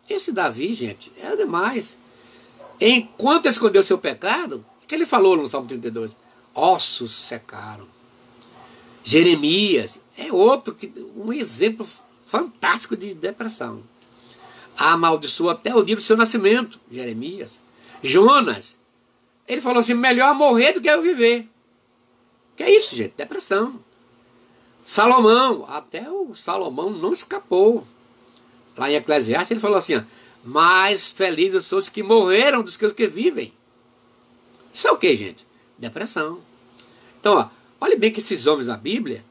esse Davi, gente, é demais. Enquanto escondeu seu pecado, o que ele falou no Salmo 32? Ossos secaram. Jeremias é um exemplo fantástico de depressão. Amaldiçoou até o dia do seu nascimento, Jeremias. Jonas, ele falou assim, melhor morrer do que eu viver. Que é isso, gente? Depressão. Salomão, até o Salomão não escapou. Lá em Eclesiastes ele falou assim, ó, mais felizes são os que morreram dos que os que vivem. Isso é o que, gente? Depressão. Então, ó, olhe bem que esses homens na Bíblia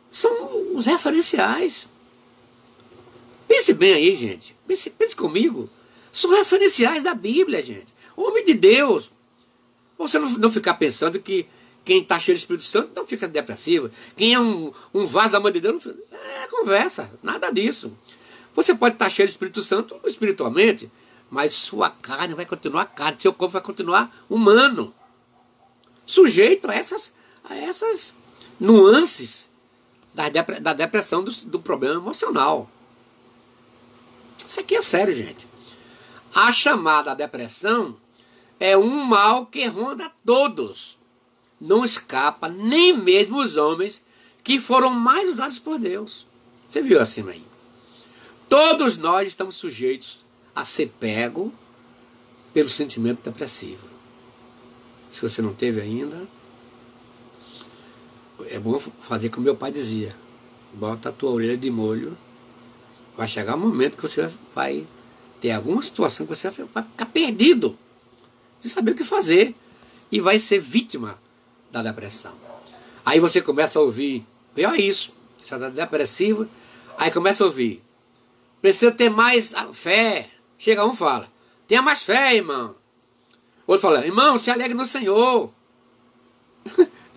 são os referenciais. Pense bem aí, gente. Pense comigo. São referenciais da Bíblia, gente. Homem de Deus. Você não ficar pensando que quem está cheio do Espírito Santo não fica depressivo. Quem é um vaso da mão de Deus, não é conversa. Nada disso. Você pode estar cheio do Espírito Santo espiritualmente, mas sua carne vai continuar carne. Seu corpo vai continuar humano. Sujeito a essas nuances da depressão, do problema emocional. Isso aqui é sério, gente. A chamada depressão é um mal que ronda todos. Não escapa nem mesmo os homens que foram mais usados por Deus. Você viu acima aí? Todos nós estamos sujeitos a ser pego pelo sentimento depressivo. Se você não teve ainda, é bom fazer como meu pai dizia. Bota a tua orelha de molho. Vai chegar um momento que você vai ter alguma situação que você vai ficar perdido, sem saber o que fazer, e vai ser vítima da depressão. Aí você começa a ouvir, pior isso, você está depressivo, aí começa a ouvir, precisa ter mais fé. Chega um e fala, tenha mais fé, irmão. Outro fala, irmão, se alegre no Senhor.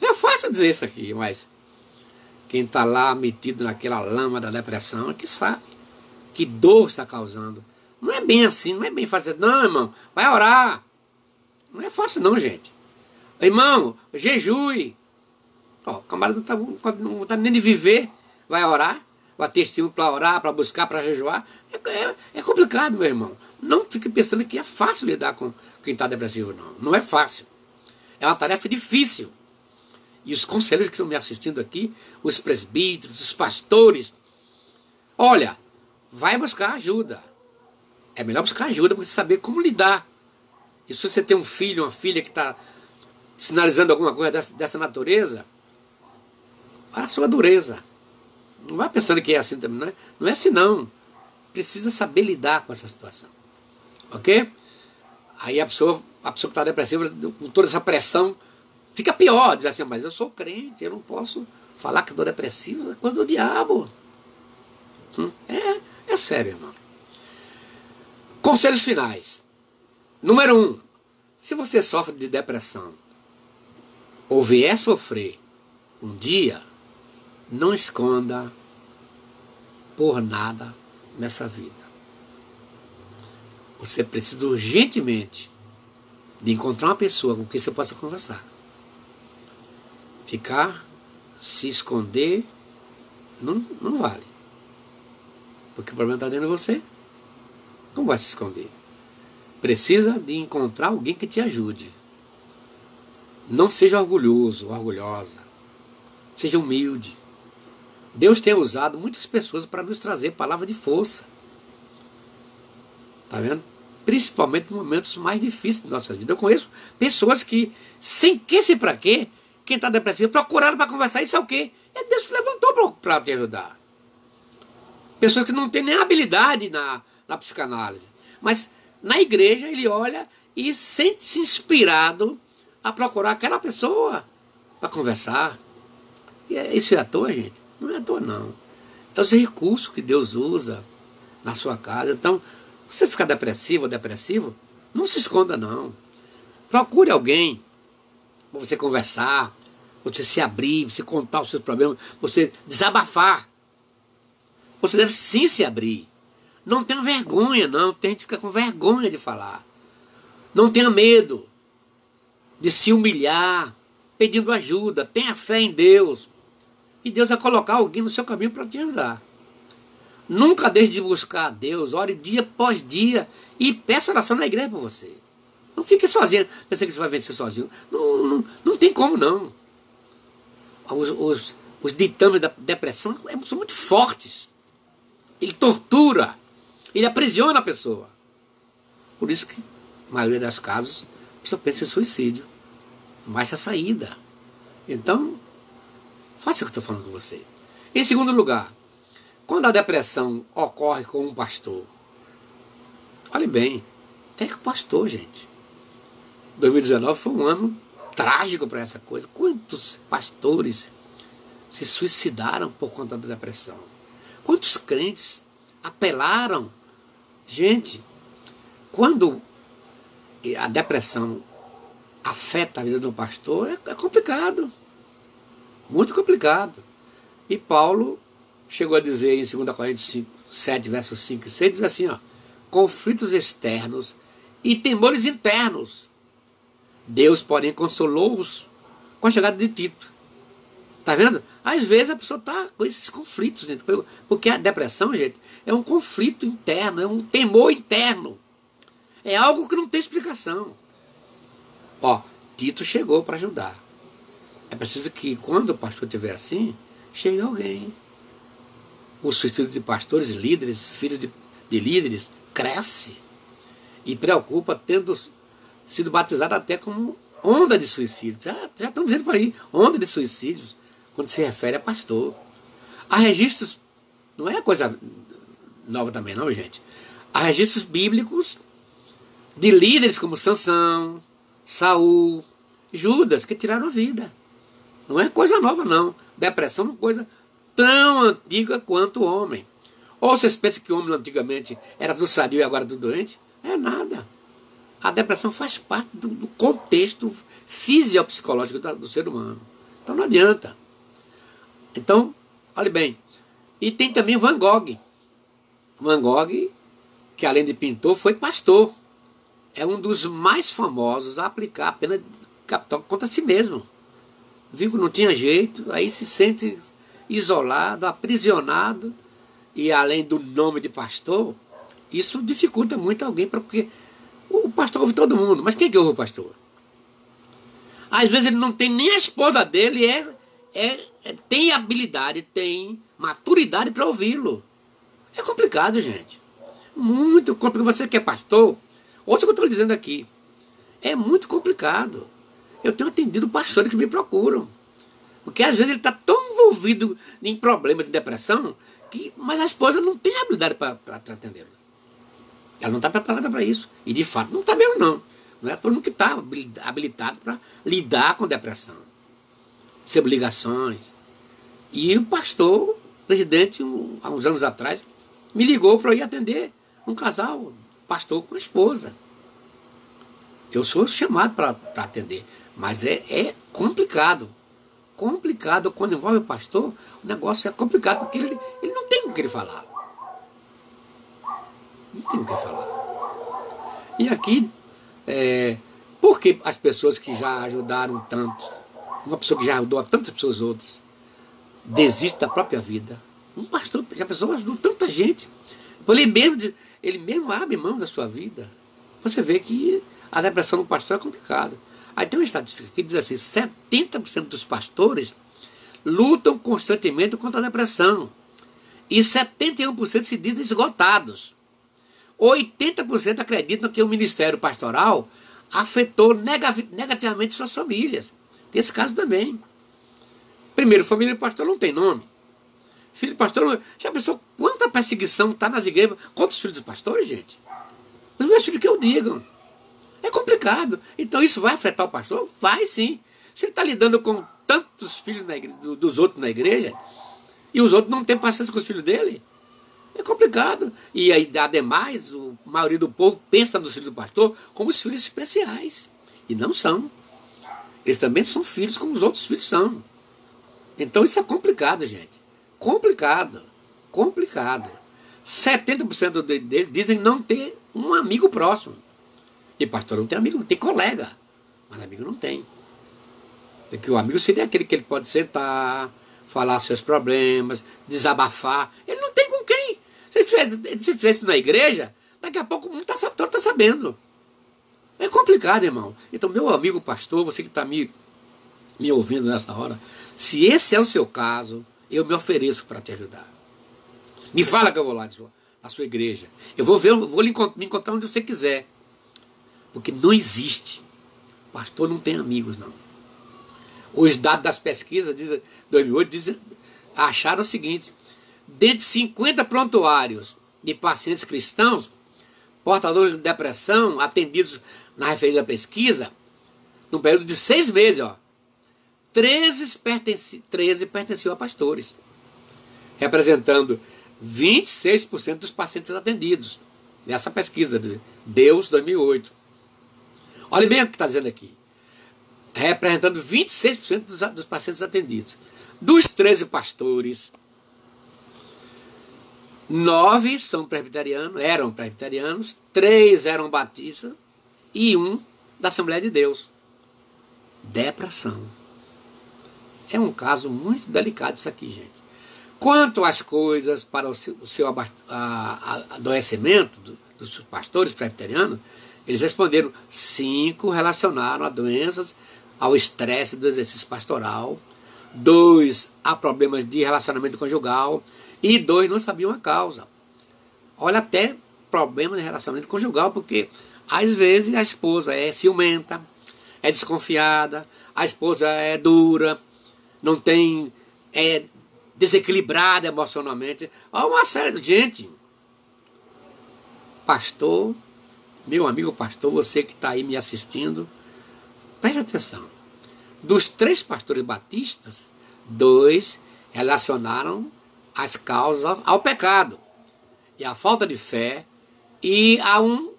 É fácil dizer isso aqui, mas quem está lá metido naquela lama da depressão é que sabe que dor está causando. Não é bem assim, não é bem fácil. Não, irmão, vai orar. Não é fácil não, gente. Irmão, jejue. O camarada não está nem de viver. Vai orar, vai ter estímulo para orar, para buscar, para jejuar. É complicado, meu irmão. Não fique pensando que é fácil lidar com quem está depressivo, não. Não é fácil. É uma tarefa difícil. E os conselheiros que estão me assistindo aqui, os presbíteros, os pastores, olha, vai buscar ajuda. É melhor buscar ajuda para você saber como lidar. E se você tem um filho, uma filha que está sinalizando alguma coisa dessa natureza, para a sua dureza. Não vai pensando que é assim também, não é? Não é assim não. Precisa saber lidar com essa situação. Ok? Aí a pessoa que está depressiva, com toda essa pressão, fica pior. Diz assim, mas eu sou crente, eu não posso falar que estou depressivo, é coisa do diabo. É sério, irmão. Conselhos finais. Número 1. Se você sofre de depressão ou vier sofrer um dia, não esconda por nada nessa vida. Você precisa urgentemente de encontrar uma pessoa com quem você possa conversar. Ficar, se esconder, não vale. Porque o problema está dentro de você. Não vai se esconder. Precisa de encontrar alguém que te ajude. Não seja orgulhoso, orgulhosa. Seja humilde. Deus tem usado muitas pessoas para nos trazer palavra de força. Está vendo? Principalmente em momentos mais difíceis da nossa vida. Eu conheço pessoas que, sem que se para quê, quem está depressivo, procuraram para conversar. Isso é o quê? É Deus que levantou para te ajudar. Pessoas que não têm nem habilidade na psicanálise. Mas na igreja ele olha e sente-se inspirado a procurar aquela pessoa para conversar. E isso é à toa, gente? Não é à toa, não. É os recursos que Deus usa na sua casa. Então, você ficar depressivo ou depressivo, não se esconda, não. Procure alguém para você conversar, você se abrir, você contar os seus problemas, você desabafar. Você deve sim se abrir. Não tenha vergonha, não. Tem gente que fica com vergonha de falar. Não tenha medo de se humilhar, pedindo ajuda. Tenha fé em Deus. E Deus vai colocar alguém no seu caminho para te ajudar. Nunca deixe de buscar a Deus. Ore dia após dia e peça oração na igreja por você. Não fique sozinho. Pensa que você vai vencer sozinho. Não tem como, não. Os ditames da depressão são muito fortes. Ele tortura, ele aprisiona a pessoa. Por isso que, na maioria das casos, a pessoa pensa em suicídio. Não acha saída. Então, Faça o que eu estou falando com você. Em segundo lugar, quando a depressão ocorre com um pastor, olhe bem, tem que pastor, gente. 2019 foi um ano trágico para essa coisa. Quantos pastores se suicidaram por conta da depressão? Quantos crentes apelaram? Gente, quando a depressão afeta a vida do pastor, é complicado. Muito complicado. E Paulo chegou a dizer em 2 Coríntios 7, versos 5 e 6, diz assim, ó, conflitos externos e temores internos. Deus, porém, consolou-os com a chegada de Tito. Está vendo? Às vezes a pessoa está com esses conflitos, gente, porque a depressão, gente, é um conflito interno, é um temor interno. É algo que não tem explicação. Ó, Tito chegou para ajudar. É preciso que, quando o pastor estiver assim, chegue alguém. O suicídio de pastores, líderes, filhos de líderes, cresce e preocupa, tendo sido batizado até como onda de suicídio. Já estão dizendo por aí, onda de suicídios, quando se refere a pastor. Há registros, não é coisa nova também não, gente. Há registros bíblicos de líderes como Sansão, Saul, Judas, que tiraram a vida. Não é coisa nova não. Depressão é uma coisa tão antiga quanto o homem. Ou vocês pensam que o homem antigamente era do sadio e agora do doente? É nada. A depressão faz parte do contexto fisiopsicológico do ser humano. Então não adianta. Então, olhe bem. E tem também Van Gogh. Van Gogh, que além de pintor, foi pastor. É um dos mais famosos a aplicar a pena capital contra si mesmo. Viu que não tinha jeito, aí se sente isolado, aprisionado, e além do nome de pastor, isso dificulta muito alguém, porque o pastor ouve todo mundo, mas quem que ouve o pastor? Às vezes ele não tem nem a esposa dele, tem habilidade, tem maturidade para ouvi-lo. É complicado, gente. Muito complicado. Você que é pastor, ouça o que eu estou dizendo aqui. É muito complicado. Eu tenho atendido pastores que me procuram. Porque às vezes ele está tão envolvido em problemas de depressão, mas a esposa não tem habilidade para atendê-lo. Ela não está preparada para isso. E de fato não está mesmo não. Não é todo mundo que está habilitado para lidar com depressão. Sem obrigações. E o pastor, presidente, há uns anos atrás, me ligou para eu ir atender um casal, pastor com a esposa. Eu sou chamado para atender. Mas é complicado. Complicado. Quando envolve o pastor, o negócio é complicado, porque ele não tem o que ele falar. Não tem o que falar. E aqui, porque as pessoas que já ajudaram tanto, uma pessoa que já ajudou a tantas pessoas outras, desiste da própria vida. Um pastor, já pensou, ajudou tanta gente. Ele mesmo abre mão da sua vida. Você vê que a depressão do pastor é complicado. Aí tem uma estatística que diz assim, 70% dos pastores lutam constantemente contra a depressão. E 71% se dizem esgotados. 80% acreditam que o ministério pastoral afetou negativamente suas famílias. Tem esse caso também. Primeiro, família de pastor não tem nome. Filho de pastor, já pensou quanta perseguição está nas igrejas contra os filhos dos pastores, gente? Os meus filhos que eu digam. É complicado. Então isso vai afetar o pastor? Vai sim. Se ele está lidando com tantos filhos na igreja, dos outros na igreja, e os outros não têm paciência com os filhos dele, é complicado. E aí, ademais, a maioria do povo pensa nos filhos do pastor como os filhos especiais. E não são. Eles também são filhos como os outros filhos são. Então isso é complicado, gente. Complicado. Complicado. 70% deles dizem não ter um amigo próximo. E pastor não tem amigo, não tem colega. Mas amigo não tem. Porque o amigo seria aquele que ele pode sentar, falar seus problemas, desabafar. Ele não tem com quem. Se fizer isso na igreja, daqui a pouco o mundo está sabendo. É complicado, irmão. Então, meu amigo pastor, você que está me ouvindo nessa hora, se esse é o seu caso, eu me ofereço para te ajudar. Me fala que eu vou lá na sua igreja. Eu vou me encontrar onde você quiser. Porque não existe. Pastor não tem amigos, não. Os dados das pesquisas de 2008 acharam o seguinte: dentre 50 prontuários de pacientes cristãos, portadores de depressão, atendidos na referida pesquisa, num período de 6 meses, 13 pertenciam a pastores, representando 26% dos pacientes atendidos, nessa pesquisa de Deus 2008. Olha bem o que está dizendo aqui. Representando 26% dos pacientes atendidos. Dos 13 pastores, 9 eram presbiterianos, 3 eram batistas e 1 da Assembleia de Deus. Depressão. É um caso muito delicado isso aqui, gente. Quanto às coisas para o seu adoecimento dos pastores presbiterianos, eles responderam: 5 relacionaram a doenças ao estresse do exercício pastoral, 2 a problemas de relacionamento conjugal e 2 não sabiam a causa. Olha, até problemas de relacionamento conjugal, porque às vezes a esposa é ciumenta, é desconfiada, a esposa é dura, não tem, é desequilibrada emocionalmente. Há uma série de gente. Pastor, meu amigo pastor, você que está aí me assistindo, preste atenção. Dos 3 pastores batistas, 2 relacionaram as causas ao pecado e à falta de fé, e a um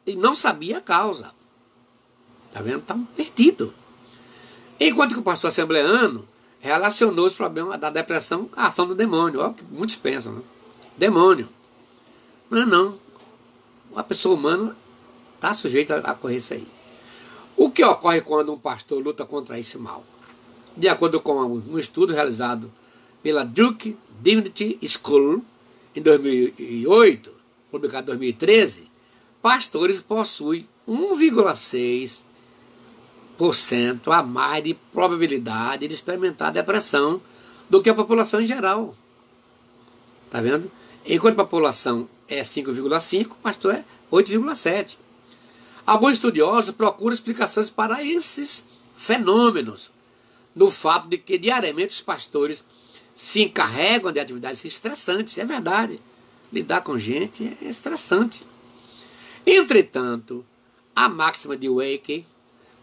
e não sabia a causa. Está vendo? Está perdido. Enquanto que o pastor assembleano relacionou os problemas da depressão à ação do demônio. Olha o que muitos pensam, né? Demônio. Não é não. A pessoa humana está sujeita a correr isso aí. O que ocorre quando um pastor luta contra esse mal? De acordo com um estudo realizado pela Duke Divinity School em 2008, publicado em 2013, pastores possuem 1,6% a mais de probabilidade de experimentar depressão do que a população em geral. Está vendo? Enquanto a população é 5,5%, o pastor é 8,7%. Alguns estudiosos procuram explicações para esses fenômenos no fato de que diariamente os pastores se encarregam de atividades estressantes. É verdade, lidar com gente é estressante. Entretanto, a máxima de Wake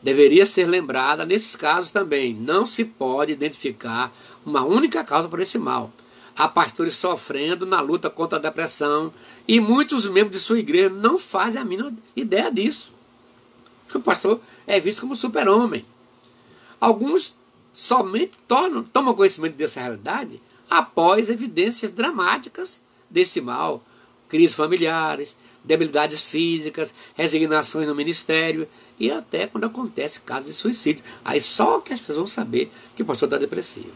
deveria ser lembrada nesses casos também. Não se pode identificar uma única causa para esse mal. Há pastores sofrendo na luta contra a depressão e muitos membros de sua igreja não fazem a mínima ideia disso. O pastor é visto como super-homem. Alguns somente tomam conhecimento dessa realidade após evidências dramáticas desse mal, crises familiares, debilidades físicas, resignações no ministério e até quando acontece casos de suicídio. Aí só que as pessoas vão saber que o pastor está depressivo.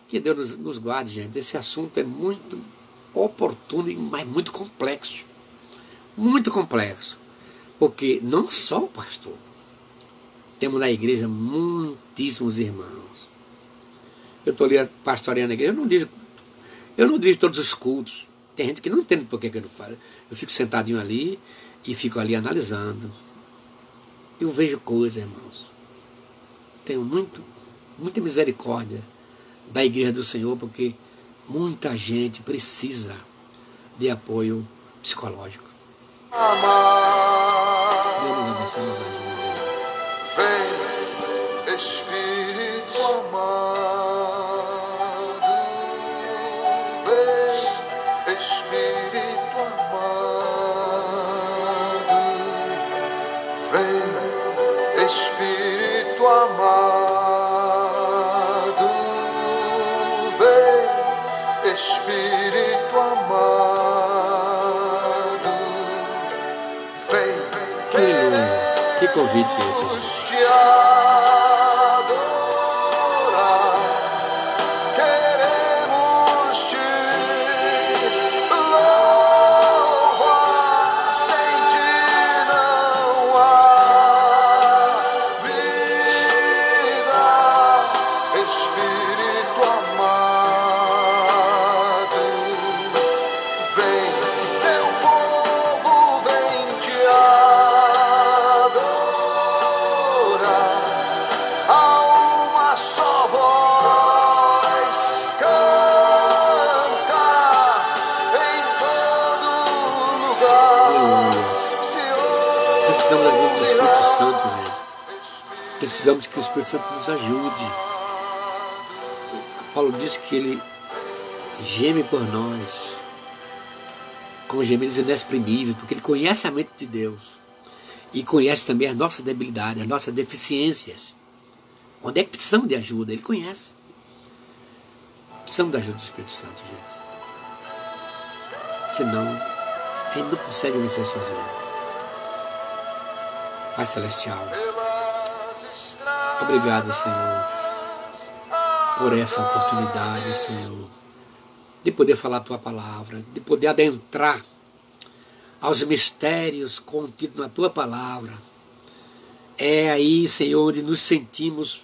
Que Deus nos guarde, gente. Esse assunto é muito oportuno, mas muito complexo. Muito complexo. Porque não só o pastor. Temos na igreja muitíssimos irmãos. Eu estou ali pastoreando a igreja, eu não dirijo todos os cultos. Tem gente que não entende por que eu não faço. Eu fico sentadinho ali e fico ali analisando. Eu vejo coisas, irmãos. Tenho muita misericórdia da igreja do Senhor, porque muita gente precisa de apoio psicológico. Deus nos abençoe, nos ajude. Vem, Espírito amado, vem, Espírito amado, vem, Espírito amado, vem, Espírito amado, vem, Que convite é esse? te adorar, queremos te louvar, sem ti não há vida, Espírito amado, vem, teu povo vem te adorar. precisamos da ajuda do Espírito Santo, gente. Precisamos que o Espírito Santo nos ajude. Paulo diz que ele geme por nós com gemidos inexprimíveis, porque ele conhece a mente de Deus e conhece também as nossas debilidades, as nossas deficiências. Onde é que precisamos de ajuda? Ele conhece. Precisamos da ajuda do Espírito Santo, gente. Senão, a gente não consegue vencer sozinho. Pai Celestial, obrigado, Senhor, por essa oportunidade, Senhor, de poder falar a Tua palavra, de poder adentrar aos mistérios contidos na Tua palavra. É aí, Senhor, onde nos sentimos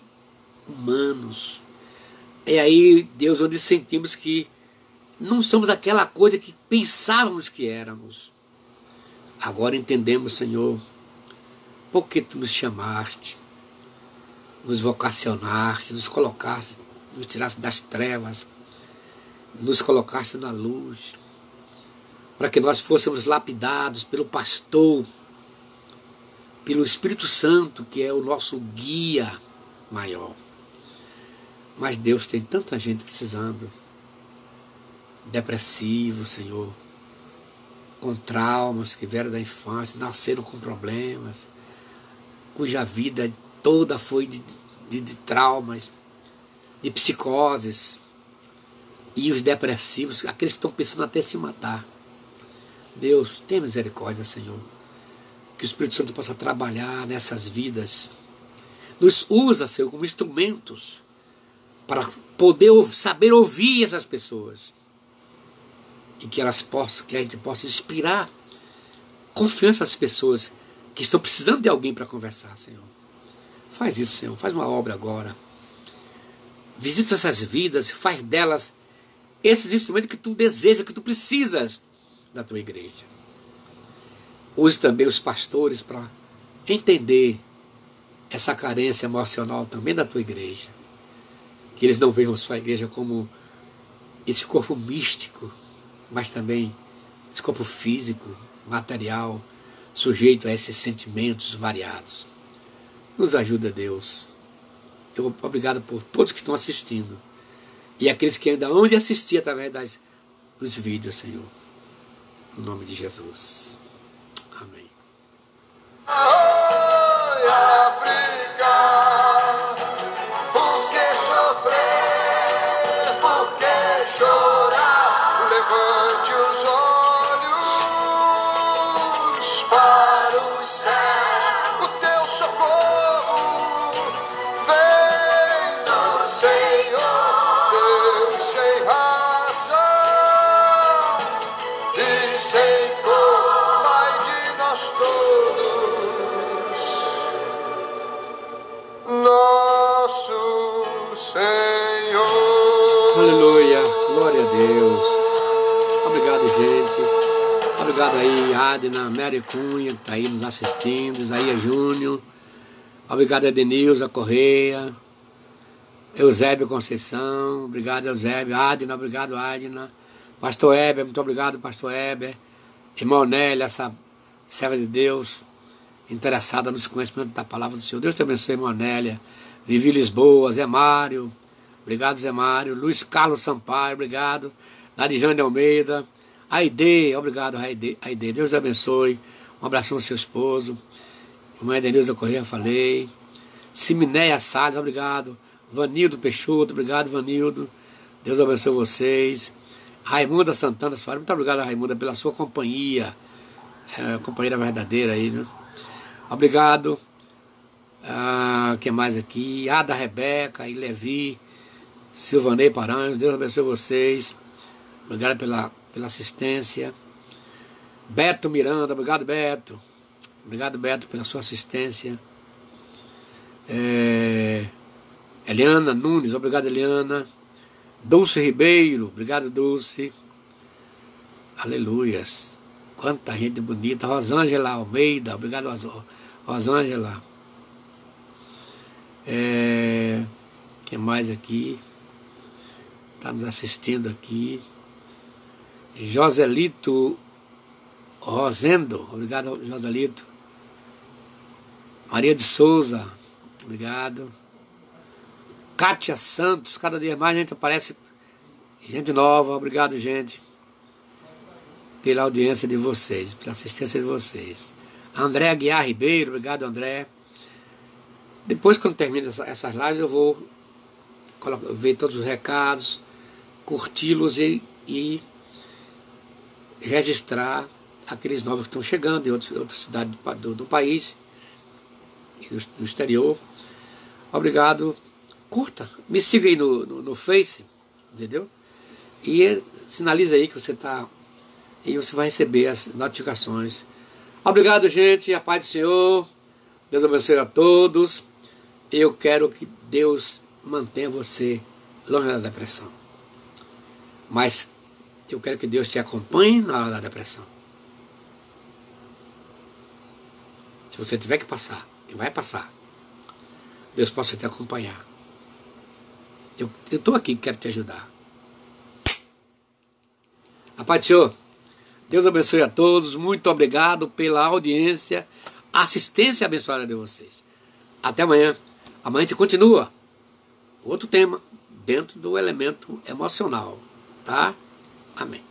humanos. É aí, Deus, onde sentimos que não somos aquela coisa que pensávamos que éramos. Agora entendemos, Senhor, por que Tu nos chamaste, nos vocacionaste, nos colocaste, nos tiraste das trevas, nos colocaste na luz, para que nós fôssemos lapidados pelo pastor, pelo Espírito Santo, que é o nosso guia maior. Mas Deus, tem tanta gente precisando, depressivo, Senhor, com traumas que vieram da infância, nasceram com problemas, cuja vida toda foi de traumas, de psicoses, e os depressivos, aqueles que estão pensando até se matar. Deus, tenha misericórdia, Senhor, que o Espírito Santo possa trabalhar nessas vidas, nos usa, Senhor, como instrumentos, para poder saber ouvir essas pessoas, e que elas possam, que a gente possa inspirar confiança às pessoas que estão precisando de alguém para conversar, Senhor. Faz isso, Senhor, faz uma obra agora. Visita essas vidas, faz delas esses instrumentos que Tu desejas, que Tu precisas da Tua igreja. Use também os pastores para entender essa carência emocional também da Tua igreja. Que eles não vejam só a igreja como esse corpo místico, mas também esse corpo físico, material, sujeito a esses sentimentos variados. Nos ajuda, Deus. Obrigado por todos que estão assistindo e aqueles que ainda hão de assistir através dos vídeos, Senhor. No nome de Jesus. Amém. Aleluia, glória a Deus. Obrigado, gente. Obrigado aí, Adna, Mary Cunha, que está aí nos assistindo, Isaías Júnior. Obrigado a Denilza Correia, Eusébio Conceição. Obrigado, Eusébio. Adna, obrigado, Adna. Pastor Heber, muito obrigado, Pastor Heber. Irmã Nélia, essa serva de Deus, interessada nos conhecimentos da palavra do Senhor. Deus te abençoe, irmã Nélia. Vivi Lisboa, Zé Mário. Obrigado, Zé Mário. Luiz Carlos Sampaio, obrigado. Narijane Almeida. Aide, obrigado, Aide. Deus te abençoe. Um abração ao seu esposo. Irmã Denilza Correia, falei. Siminéia Salles, obrigado. Vanildo Peixoto, obrigado, Vanildo. Deus abençoe vocês. Raimunda Santana Soares, muito obrigado, Raimunda, pela sua companhia. Companheira verdadeira aí, né? Obrigado. Quem mais aqui? Ada Rebeca e Levi. Silvanei Paranhos, Deus abençoe vocês. Obrigado pela assistência. Beto Miranda, obrigado, Beto. Obrigado, Beto, pela sua assistência. Eliana Nunes, obrigado, Eliana. Dulce Ribeiro, obrigado, Dulce. Aleluias. Quanta gente bonita. Rosângela Almeida, obrigado, Rosângela. Quem mais aqui? Está nos assistindo aqui. Joselito Rosendo, obrigado, Joselito. Maria de Souza, obrigado. Kátia Santos, cada dia mais a gente aparece, gente nova, obrigado, gente, pela audiência de vocês, pela assistência de vocês. André Aguiar Ribeiro, obrigado, André. Depois, quando termina essas lives, eu vou ver todos os recados, curti-los e registrar aqueles novos que estão chegando em outras cidades do país e do exterior. Obrigado. Curta, me siga aí no Face, entendeu? E sinaliza aí que você está, e você vai receber as notificações. Obrigado, gente, a paz do Senhor, Deus abençoe a todos. Eu quero que Deus mantenha você longe da depressão, mas eu quero que Deus te acompanhe na hora da depressão. Se você tiver que passar, e vai passar, Deus possa te acompanhar. Eu estou aqui, quero te ajudar. A paz do Senhor. Deus abençoe a todos. Muito obrigado pela audiência, assistência abençoada de vocês. Até amanhã. Amanhã a gente continua. Outro tema dentro do elemento emocional. Tá? Amém.